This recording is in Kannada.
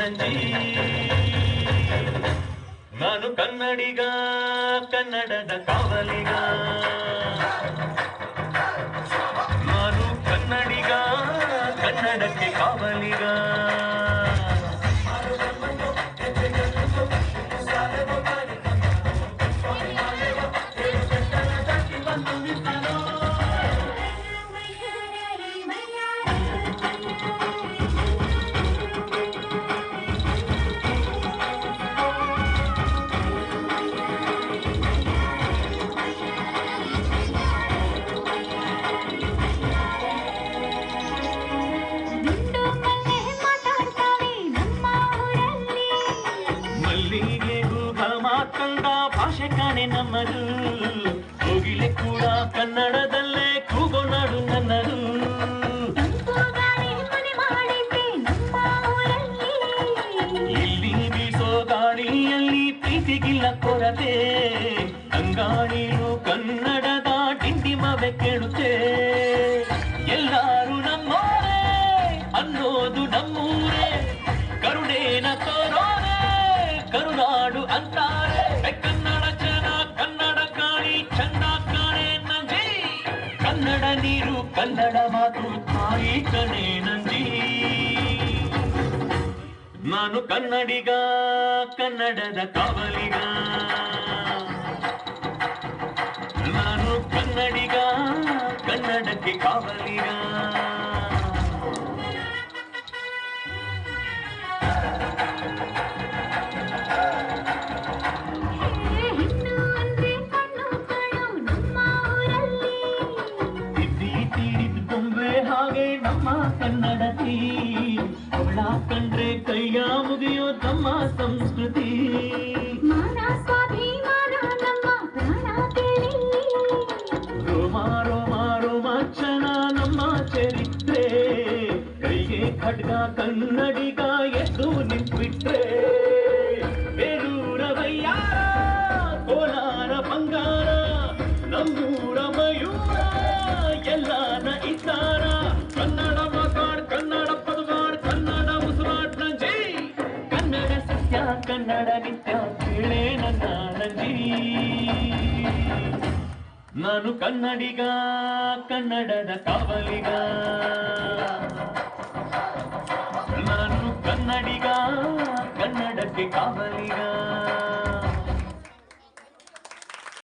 ನಂಜಿ ನಾನು ಕನ್ನಡಿಗ ಕನ್ನಡದ ಕಾವಲಿಗ ನಾನು ಕನ್ನಡಿಗ ಕನ್ನಡಕ್ಕೆ ಕಾವಲಿಗ ಭಾಷೆ ಕಾಣೆ ನಮ್ಮದು ಕೋಗಿಲೆ ಕೂಡ ಕನ್ನಡದಲ್ಲೇ ಕೂಗೋನಾಡು ನನ್ನದು ಇಲ್ಲಿ ಬೀಸೋ ಗಾಳಿಯಲ್ಲಿ ಪ್ರೀತಿಗಿಲ್ಲ ಕೊರತೆ ಅಂಗಾಣಿರು ಕನ್ನಡದ ಡಿಂಡಿಮವೆ ಕೇಳುತ್ತೆ ಎಲ್ಲರೂ ನಮ್ಮೋರೇ ಅನ್ನೋದು ನಮ್ಮೂರೇ ಕರುಣೇನ ತೋರೋರೆ ಕರುನಾಡು ಅಂತಾರೆ ಕನ್ನಡ ಜನ ಕನ್ನಡ ಕಾಣಿ ಚಂದ ಕಾಣೆ ನಂಜಿ ಕನ್ನಡ ನೀರು ಕನ್ನಡ ಮಾತು ತಾಯಿ ಕಣೆ ನಂಜಿ ನಾನು ಕನ್ನಡಿಗ ಕನ್ನಡದ ಕಾವಲಿಗ ನಾನು ಕನ್ನಡಿಗ ಕನ್ನಡಕ್ಕೆ ಕಾವಲಿಗ ಹಾಗೆ ನಮ್ಮ ಕನ್ನಡತಿ ಅವಳ ಕಂಡ್ರೆ ಕೈಯ ಮುಗಿಯೋ ನಮ್ಮ ಸಂಸ್ಕೃತಿ ರೋಮ ರೋಮ ರೋಮಾಂಚನ ನಮ್ಮ ಚರಿತ್ರೆ ಕೈಗೆ ಖಡ್ಗ ಕನ್ನಡಿಗ ಎಷ್ಟು ನಿಂತ್ಬಿಟ್ರೆ ಬೇಲೂರ ಬಯ್ಯಾರ ಕೋಲಾರ ಬಂಗಾರ ನಮ್ಮೂರ ಮಯೂರ ಎಲ್ಲಾನ ಇದ್ದಾರ ಕನ್ನಡ ಮಾತಾಡ್ ಕನ್ನಡ ಪದವಾಡ್ ಕನ್ನಡ ಉಸಿರಾಡ್ ನಂಜಿ ಕನ್ನಡ ಸತ್ಯ ಕನ್ನಡ ನಿತ್ಯ ಕೇಳೇ ನನ್ನ ನಂಜಿ ನಾನು ಕನ್ನಡಿಗ ಕನ್ನಡದ ಕಾವಲಿಗ ನಾನು ಕನ್ನಡಿಗ ಕನ್ನಡಕ್ಕೆ ಕಾವಲಿಗ